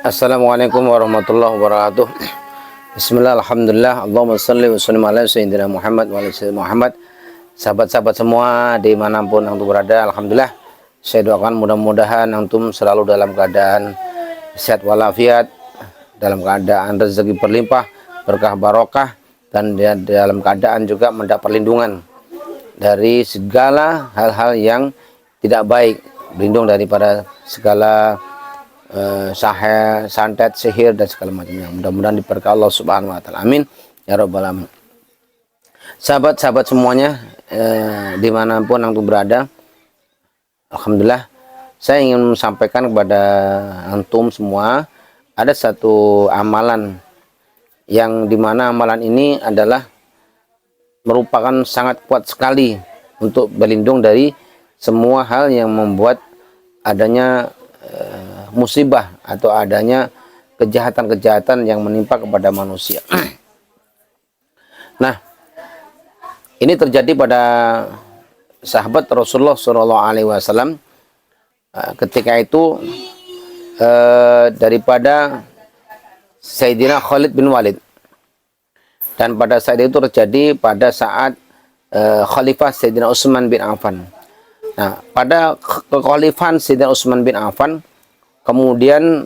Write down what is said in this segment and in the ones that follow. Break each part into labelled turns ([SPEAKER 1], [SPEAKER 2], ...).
[SPEAKER 1] Assalamualaikum warahmatullahi wabarakatuh. Bismillah, alhamdulillah, Allahumma salli wa sallim ala sayyidina Muhammad wa ala sayyidina Muhammad. Sahabat-sahabat semua dimanapun antum berada, alhamdulillah saya doakan mudah-mudahan antum selalu dalam keadaan sehat walafiat, dalam keadaan rezeki berlimpah, berkah barokah, dan dalam keadaan juga mendapat perlindungan dari segala hal-hal yang tidak baik, berlindung daripada segala santet, sihir, dan segala macamnya. Mudah-mudahan diberkahi Allah Subhanahu wa taala. Amin ya rabbal alamin. Sahabat-sahabat semuanya, dimanapun antum berada, alhamdulillah saya ingin sampaikan kepada antum semua ada satu amalan yang dimana amalan ini adalah merupakan sangat kuat sekali untuk berlindung dari semua hal yang membuat adanya musibah atau adanya kejahatan-kejahatan yang menimpa kepada manusia. Nah, ini terjadi pada sahabat Rasulullah SAW. Ketika itu daripada Sayyidina Khalid bin Walid, dan pada saat itu terjadi pada saat Khalifah Sayyidina Utsman bin Affan. Nah, pada kekhalifahan Sayyidina Utsman bin Affan, kemudian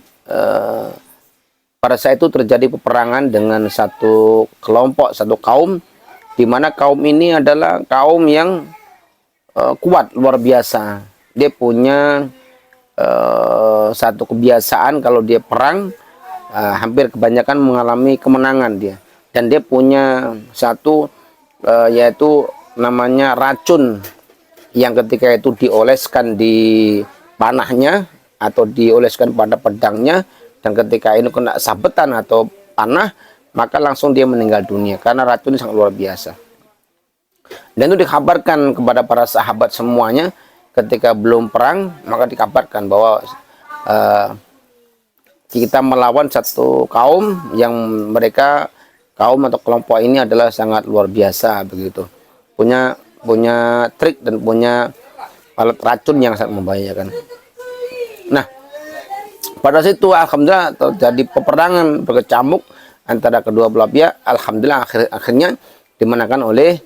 [SPEAKER 1] pada saat itu terjadi peperangan dengan satu kelompok, satu kaum, di mana kaum ini adalah kaum yang kuat luar biasa. Dia punya satu kebiasaan kalau dia perang, hampir kebanyakan mengalami kemenangan dia. Dan dia punya satu yaitu namanya racun, yang ketika itu dioleskan di panahnya atau dioleskan pada pedangnya, dan ketika ini kena sabetan atau panah, maka langsung dia meninggal dunia karena racun sangat luar biasa. Dan itu dikabarkan kepada para sahabat semuanya ketika belum perang, maka dikabarkan bahwa kita melawan satu kaum yang mereka kaum atau kelompok ini adalah sangat luar biasa begitu, punya trik dan punya alat racun yang sangat membahayakan. Nah, pada situ alhamdulillah terjadi peperangan berkecamuk antara kedua belah pihak. Alhamdulillah akhirnya dimenangkan oleh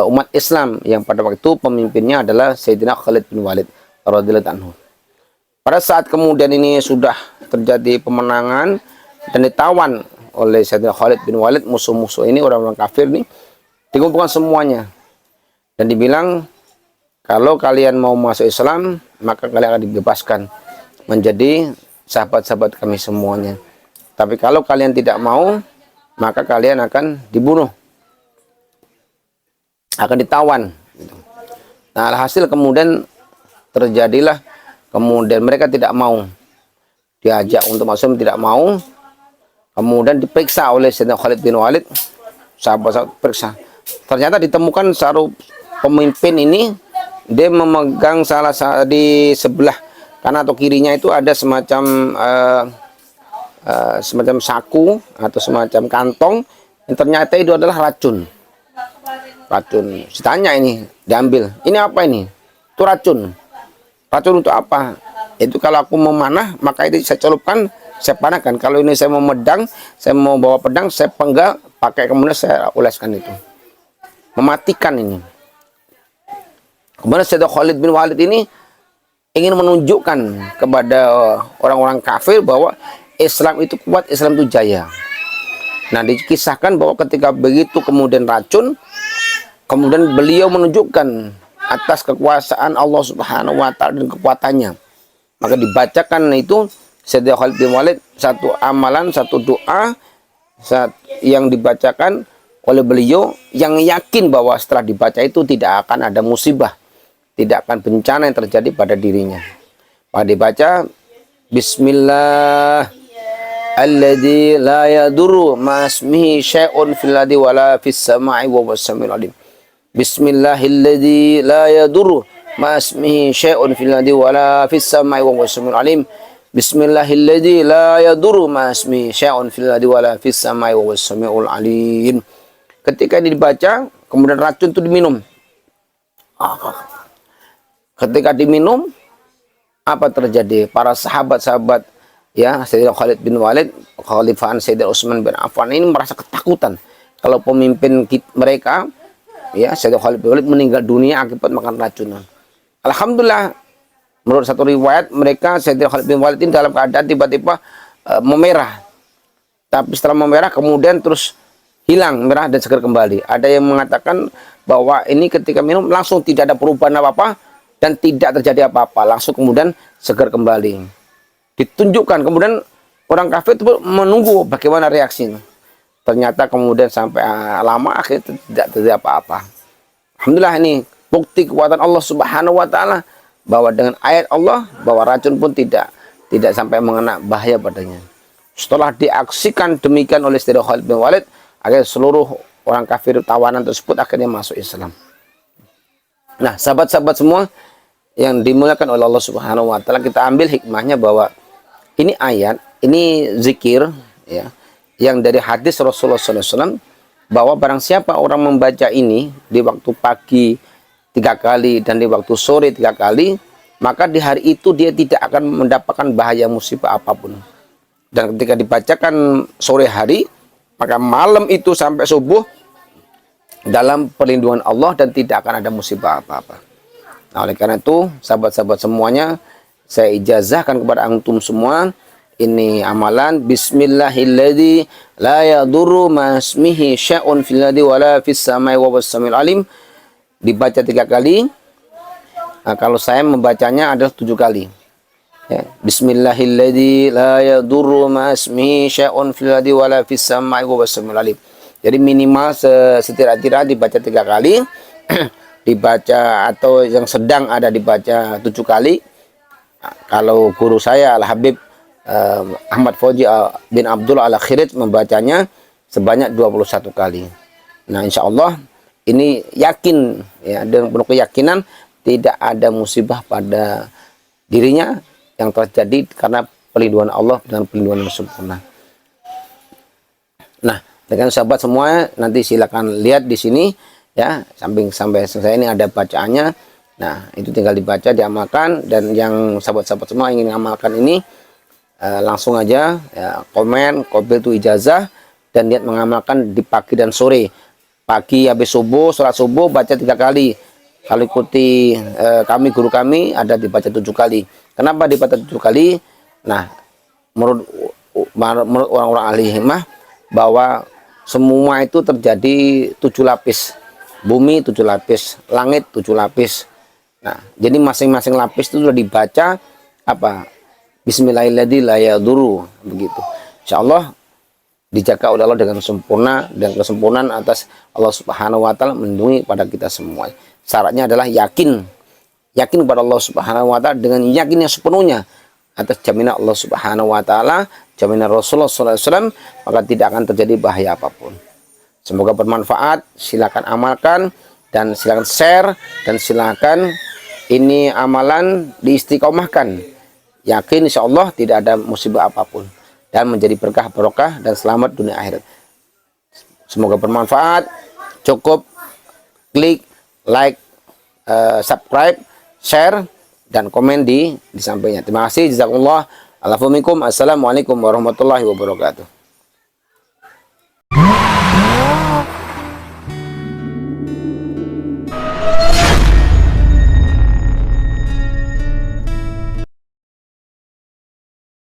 [SPEAKER 1] umat Islam yang pada waktu itu pemimpinnya adalah Sayyidina Khalid bin Walid radhiyallahu anhu. Pada saat kemudian ini sudah terjadi pemenangan dan ditawan oleh Sayyidina Khalid bin Walid, musuh-musuh ini, orang-orang kafir ini dikumpulkan semuanya dan dibilang, kalau kalian mau masuk Islam maka kalian akan dibebaskan menjadi sahabat-sahabat kami semuanya. Tapi kalau kalian tidak mau, maka kalian akan dibunuh, akan ditawan. Nah, alhasil kemudian terjadilah, kemudian mereka tidak mau, diajak untuk masuk tidak mau. Kemudian diperiksa oleh Sayyidina Khalid bin Walid, sahabat-sahabat periksa. Ternyata ditemukan satu pemimpin ini, dia memegang salah satu di sebelah kanan atau kirinya itu ada semacam semacam saku atau semacam kantong yang ternyata itu adalah racun. Racun. Ditanya ini, diambil. Ini apa ini? Itu racun. Racun untuk apa? Itu kalau aku memanah, maka itu saya celupkan, saya panahkan. Kalau ini saya mau medang, saya mau bawa pedang, saya penggal, pakai kemudian saya oleskan itu. Mematikan ini. Kemudian Sayyidina Khalid bin Walid ini ingin menunjukkan kepada orang-orang kafir bahwa Islam itu kuat, Islam itu jaya. Nah, dikisahkan bahwa ketika begitu kemudian racun, kemudian beliau menunjukkan atas kekuasaan Allah Subhanahu wa taala dan kekuatannya. Maka dibacakan itu Sayyidina Khalid bin Walid satu amalan, satu doa yang dibacakan oleh beliau, yang yakin bahwa setelah dibaca itu tidak akan ada musibah, tidak akan bencana yang terjadi pada dirinya. Maka dibaca Bismillah alladzi la yadurru ma ismihi syai'un fil ardi wala fis sama'i wa huwas samiul alim. Bismillahilladzi la yadurru ma ismihi syai'un fil ardi wala fis sama'i wa huwas samiul alim. Bismillahilladzi la yadurru ma ismihi syai'un fil ardi wala fis sama'i wa huwas samiul alim. Ketika ini dibaca, kemudian racun itu diminum. Ketika diminum, apa terjadi? Para sahabat-sahabat ya Sayyidina Khalid bin Walid, Khalifahan Sayyidina Utsman bin Affan ini merasa ketakutan kalau pemimpin mereka, ya Sayyidina Khalid bin Walid meninggal dunia akibat makan racun. Alhamdulillah, menurut satu riwayat mereka Sayyidina Khalid bin Walid ini dalam keadaan tiba-tiba memerah. Tapi setelah memerah kemudian terus hilang merah dan segar kembali. Ada yang mengatakan bahwa ini ketika minum langsung tidak ada perubahan apa-apa dan tidak terjadi apa-apa, langsung kemudian segar kembali. Ditunjukkan kemudian orang kafir itu menunggu bagaimana reaksinya. Ternyata kemudian sampai lama akhirnya tidak terjadi apa-apa. Alhamdulillah, ini bukti kekuatan Allah Subhanahu wa taala bahwa dengan ayat Allah bahwa racun pun tidak sampai mengena bahaya padanya. Setelah diaksikan demikian oleh Sayyidina Khalid bin Walid, akhirnya seluruh orang kafir tawanan tersebut akhirnya masuk Islam. Nah, sahabat-sahabat semua yang dimuliakan oleh Allah Subhanahu wa taala, kita ambil hikmahnya bahwa ini ayat, ini zikir, ya, yang dari hadis Rasulullah SAW, bahwa barang siapa orang membaca ini di waktu pagi 3 kali dan di waktu sore 3 kali, maka di hari itu dia tidak akan mendapatkan bahaya musibah apapun. Dan ketika dibacakan sore hari, maka malam itu sampai subuh dalam perlindungan Allah dan tidak akan ada musibah apa-apa. Nah, oleh karena itu, sahabat-sahabat semuanya, saya ijazahkan kepada antum semua, ini amalan bismillahilladzi la yadurru ma ismihi syai'un fil ardi wala fis samai wa huwas samiul alim, dibaca 3 kali. Nah, kalau saya membacanya adalah 7 kali. Ya, bismillahilladzi la yadurru ma ismihi syai'un fil ardi wala fis samai wa huwas samiul alim. Jadi minimal setidaknya dibaca 3 kali. Dibaca atau yang sedang ada dibaca 7 kali. Kalau guru saya Al Habib Ahmad Fauzi bin Abdul Al-Khirid membacanya sebanyak 21 kali. Nah, insya Allah ini yakin, ya, dengan penuh keyakinan tidak ada musibah pada dirinya yang terjadi karena perlindungan Allah dengan perlindungan yang sempurna. Nah, dengan sahabat semua nanti silakan lihat di sini, ya, samping sampai selesai ini ada bacaannya. Nah, itu tinggal dibaca, diamalkan, dan yang sahabat-sahabat semua ingin mengamalkan ini langsung aja, ya, komen kopil itu ijazah dan niat mengamalkan di pagi dan sore. Pagi habis subuh, sholat subuh baca 3 kali. Kalau ikuti kami, guru kami, ada dibaca 7 kali. Kenapa dibaca 7 kali? Nah, menurut orang-orang ahli hikmah bahwa semua itu terjadi 7 lapis. Bumi 7 lapis, langit 7 lapis. Nah, jadi masing-masing lapis itu sudah dibaca apa? Bismillahirrahmanirrahim la yadurru, begitu. Insyaallah dijaga oleh Allah dengan sempurna, dan kesempurnaan atas Allah Subhanahu wa taala melindungi pada kita semua. Syaratnya adalah yakin kepada Allah Subhanahu wa taala dengan yakin yang sepenuhnya atas jaminan Allah Subhanahu wa taala, jaminan Rasulullah SAW, maka tidak akan terjadi bahaya apapun. Semoga bermanfaat, silakan amalkan dan silakan share, dan silakan ini amalan diistiqomahkan. Yakin insya Allah tidak ada musibah apapun dan menjadi berkah barokah dan selamat dunia akhirat. Semoga bermanfaat. Cukup klik like, subscribe, share, dan komen di sampingnya. Terima kasih. Jazakumullah. Assalamualaikum warahmatullahi wabarakatuh.